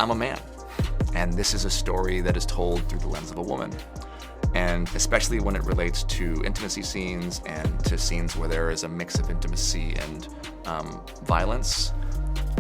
I'm a man, and this is a story that is told through the lens of a woman. And especially when it relates to intimacy scenes and to scenes where there is a mix of intimacy and violence,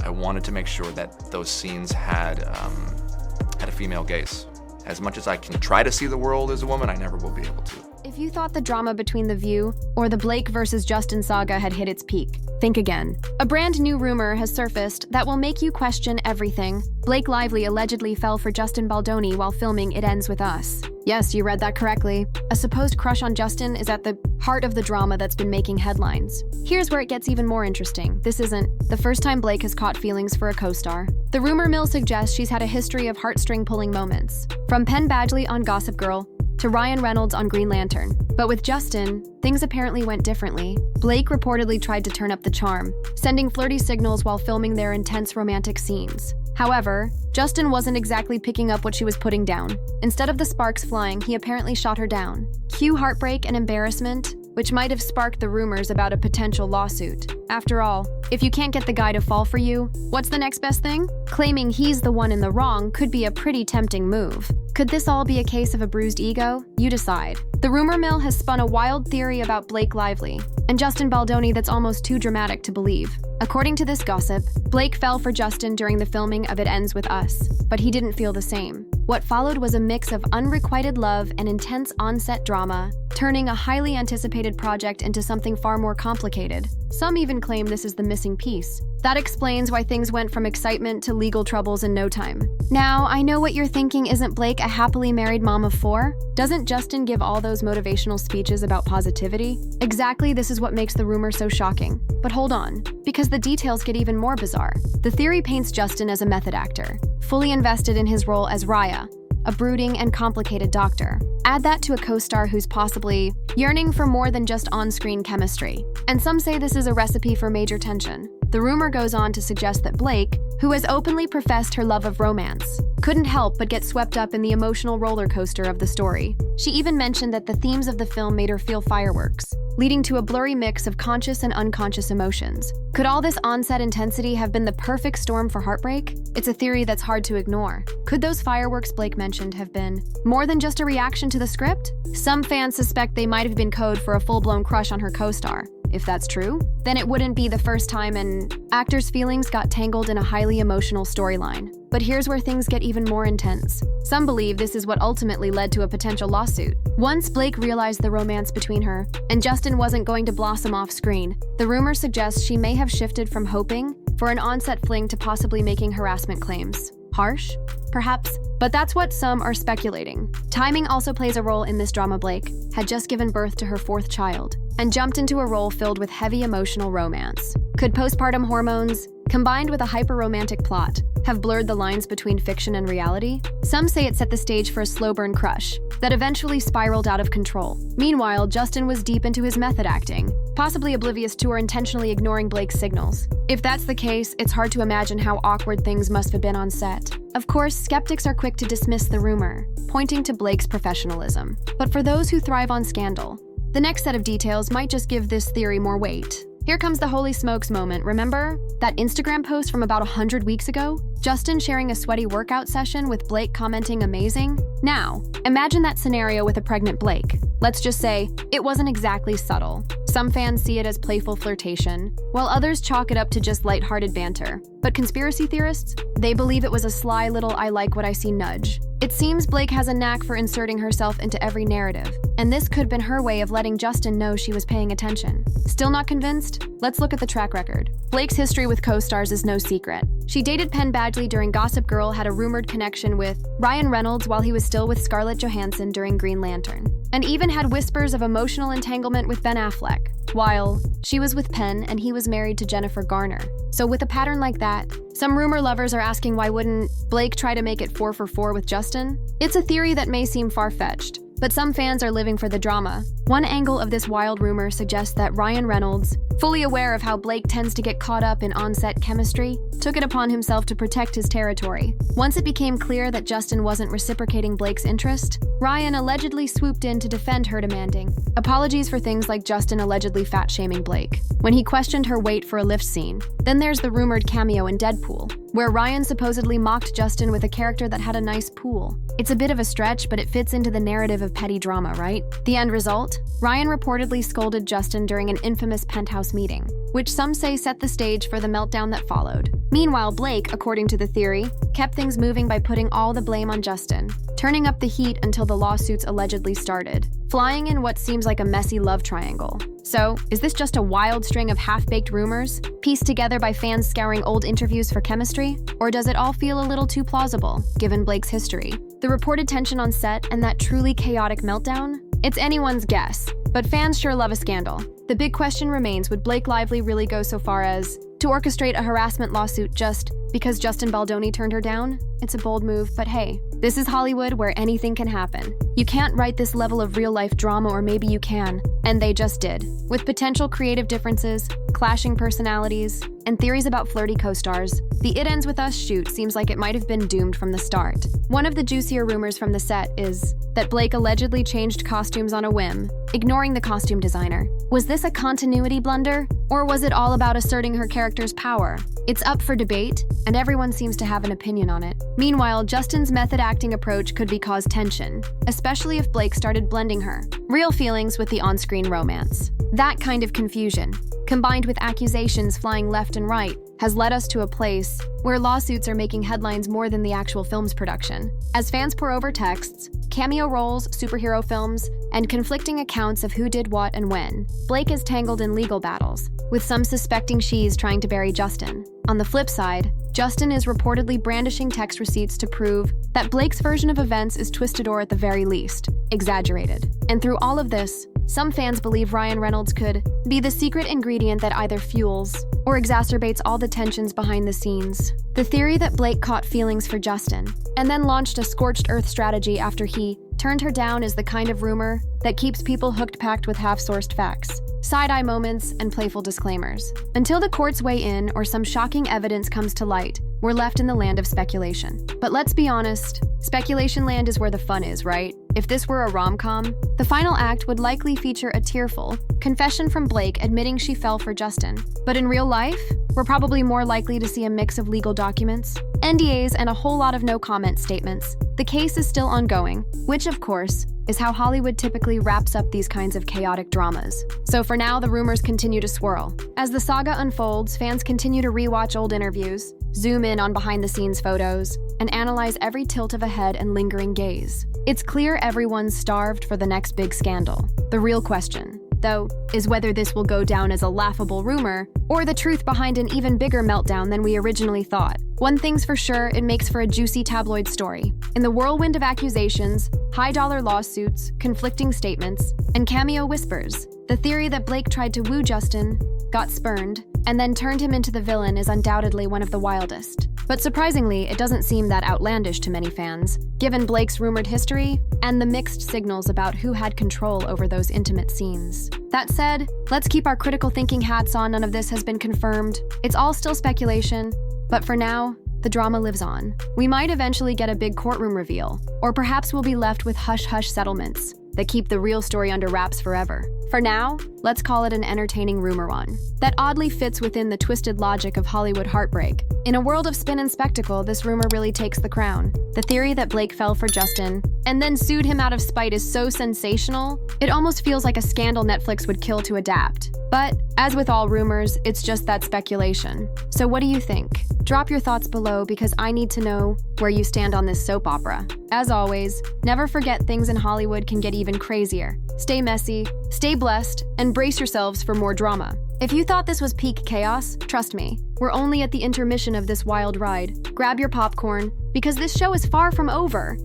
I wanted to make sure that those scenes had a female gaze. As much as I can try to see the world as a woman, I never will be able to. If you thought the drama between The View or the Blake versus Justin saga had hit its peak, think again. A brand new rumor has surfaced that will make you question everything. Blake Lively allegedly fell for Justin Baldoni while filming It Ends With Us. Yes, you read that correctly. A supposed crush on Justin is at the heart of the drama that's been making headlines. Here's where it gets even more interesting. This isn't the first time Blake has caught feelings for a co-star. The rumor mill suggests she's had a history of heartstring-pulling moments, from Penn Badgley on Gossip Girl to Ryan Reynolds on Green Lantern. But with Justin, things apparently went differently. Blake reportedly tried to turn up the charm, sending flirty signals while filming their intense romantic scenes. However, Justin wasn't exactly picking up what she was putting down. Instead of the sparks flying, he apparently shot her down. Cue heartbreak and embarrassment, which might have sparked the rumors about a potential lawsuit. After all, if you can't get the guy to fall for you, what's the next best thing? Claiming he's the one in the wrong could be a pretty tempting move. Could this all be a case of a bruised ego? You decide. The rumor mill has spun a wild theory about Blake Lively and Justin Baldoni that's almost too dramatic to believe. According to this gossip, Blake fell for Justin during the filming of It Ends With Us, but he didn't feel the same. What followed was a mix of unrequited love and intense on-set drama, turning a highly anticipated project into something far more complicated. Some even claim this is the missing piece. That explains why things went from excitement to legal troubles in no time. Now, I know what you're thinking, isn't Blake a happily married mom of 4? Doesn't Justin give all those motivational speeches about positivity? Exactly, this is what makes the rumor so shocking. But hold on, because the details get even more bizarre. The theory paints Justin as a method actor, fully invested in his role as Raya, a brooding and complicated doctor. Add that to a co-star who's possibly yearning for more than just on-screen chemistry. And some say this is a recipe for major tension. The rumor goes on to suggest that Blake, who has openly professed her love of romance, couldn't help but get swept up in the emotional roller coaster of the story. She even mentioned that the themes of the film made her feel fireworks, leading to a blurry mix of conscious and unconscious emotions. Could all this on-set intensity have been the perfect storm for heartbreak? It's a theory that's hard to ignore. Could those fireworks Blake mentioned have been more than just a reaction to the script? Some fans suspect they might have been code for a full-blown crush on her co-star. If that's true, then it wouldn't be the first time an actor's feelings got tangled in a highly emotional storyline. But here's where things get even more intense. Some believe this is what ultimately led to a potential lawsuit. Once Blake realized the romance between her and Justin wasn't going to blossom off screen, the rumor suggests she may have shifted from hoping for an on-set fling to possibly making harassment claims. Harsh? Perhaps, but that's what some are speculating. Timing also plays a role in this drama. Blake had just given birth to her 4th child and jumped into a role filled with heavy emotional romance. Could postpartum hormones, combined with a hyper-romantic plot, have blurred the lines between fiction and reality? Some say it set the stage for a slow-burn crush that eventually spiraled out of control. Meanwhile, Justin was deep into his method acting, possibly oblivious to or intentionally ignoring Blake's signals. If that's the case, it's hard to imagine how awkward things must have been on set. Of course, skeptics are quick to dismiss the rumor, pointing to Blake's professionalism. But for those who thrive on scandal, the next set of details might just give this theory more weight. Here comes the holy smokes moment. Remember that Instagram post from about 100 weeks ago? Justin sharing a sweaty workout session with Blake commenting amazing? Now, imagine that scenario with a pregnant Blake. Let's just say it wasn't exactly subtle. Some fans see it as playful flirtation, while others chalk it up to just lighthearted banter. But conspiracy theorists? They believe it was a sly little I like what I see nudge. It seems Blake has a knack for inserting herself into every narrative, and this could have been her way of letting Justin know she was paying attention. Still not convinced? Let's look at the track record. Blake's history with co-stars is no secret. She dated Penn Badgley during Gossip Girl, had a rumored connection with Ryan Reynolds while he was still with Scarlett Johansson during Green Lantern, and even had whispers of emotional entanglement with Ben Affleck, while she was with Penn and he was married to Jennifer Garner. So with a pattern like that, some rumor lovers are asking why wouldn't Blake try to make it 4 for 4 with Justin? It's a theory that may seem far-fetched, but some fans are living for the drama. One angle of this wild rumor suggests that Ryan Reynolds fully aware of how Blake tends to get caught up in on-set chemistry, took it upon himself to protect his territory. Once it became clear that Justin wasn't reciprocating Blake's interest, Ryan allegedly swooped in to defend her, demanding apologies for things like Justin allegedly fat-shaming Blake when he questioned her weight for a lift scene. Then there's the rumored cameo in Deadpool, where Ryan supposedly mocked Justin with a character that had a nice pool. It's a bit of a stretch, but it fits into the narrative of petty drama, right? The end result? Ryan reportedly scolded Justin during an infamous penthouse meeting, which some say set the stage for the meltdown that followed. Meanwhile, Blake, according to the theory, kept things moving by putting all the blame on Justin, turning up the heat until the lawsuits allegedly started, flying in what seems like a messy love triangle. So, is this just a wild string of half-baked rumors, pieced together by fans scouring old interviews for chemistry? Or does it all feel a little too plausible, given Blake's history? The reported tension on set and that truly chaotic meltdown? It's anyone's guess, but fans sure love a scandal. The big question remains, would Blake Lively really go so far as to orchestrate a harassment lawsuit just because Justin Baldoni turned her down? It's a bold move, but hey, this is Hollywood where anything can happen. You can't write this level of real-life drama, or maybe you can, and they just did. With potential creative differences, clashing personalities, and theories about flirty co-stars, the It Ends With Us shoot seems like it might have been doomed from the start. One of the juicier rumors from the set is that Blake allegedly changed costumes on a whim, ignoring the costume designer. Was this a continuity blunder, or was it all about asserting her character's power? It's up for debate, and everyone seems to have an opinion on it. Meanwhile, Justin's method acting approach could cause tension, especially if Blake started blending her real feelings with the on-screen romance. That kind of confusion, combined with accusations flying left and right, has led us to a place where lawsuits are making headlines more than the actual film's production. As fans pour over texts, cameo roles, superhero films, and conflicting accounts of who did what and when, Blake is tangled in legal battles, with some suspecting she's trying to bury Justin. On the flip side, Justin is reportedly brandishing text receipts to prove that Blake's version of events is twisted, or at the very least, exaggerated. And through all of this, some fans believe Ryan Reynolds could be the secret ingredient that either fuels or exacerbates all the tensions behind the scenes. The theory that Blake caught feelings for Justin and then launched a scorched earth strategy after he turned her down is the kind of rumor that keeps people hooked, packed with half-sourced facts, side-eye moments, and playful disclaimers. Until the courts weigh in or some shocking evidence comes to light, we're left in the land of speculation. But let's be honest, speculation land is where the fun is, right? If this were a rom-com, the final act would likely feature a tearful confession from Blake admitting she fell for Justin. But in real life, we're probably more likely to see a mix of legal documents, NDAs, and a whole lot of no-comment statements. The case is still ongoing, which, of course, is how Hollywood typically wraps up these kinds of chaotic dramas. So for now, the rumors continue to swirl. As the saga unfolds, fans continue to rewatch old interviews, zoom in on behind-the-scenes photos, and analyze every tilt of a head and lingering gaze. It's clear everyone's starved for the next big scandal. The real question, though, is whether this will go down as a laughable rumor or the truth behind an even bigger meltdown than we originally thought. One thing's for sure, it makes for a juicy tabloid story. In the whirlwind of accusations, high-dollar lawsuits, conflicting statements, and cameo whispers, the theory that Blake tried to woo Justin, got spurned, and then turned him into the villain is undoubtedly one of the wildest. But surprisingly, it doesn't seem that outlandish to many fans, given Blake's rumored history and the mixed signals about who had control over those intimate scenes. That said, let's keep our critical thinking hats on. None of this has been confirmed. It's all still speculation, but for now, the drama lives on. We might eventually get a big courtroom reveal, or perhaps we'll be left with hush-hush settlements that keep the real story under wraps forever. For now, let's call it an entertaining rumor one that oddly fits within the twisted logic of Hollywood heartbreak. In a world of spin and spectacle, this rumor really takes the crown. The theory that Blake fell for Justin and then sued him out of spite is so sensational, it almost feels like a scandal Netflix would kill to adapt. But, as with all rumors, it's just that speculation. So what do you think? Drop your thoughts below because I need to know where you stand on this soap opera. As always, never forget things in Hollywood can get even crazier. Stay messy, stay blessed, and brace yourselves for more drama. If you thought this was peak chaos, trust me, we're only at the intermission of this wild ride. Grab your popcorn, because this show is far from over.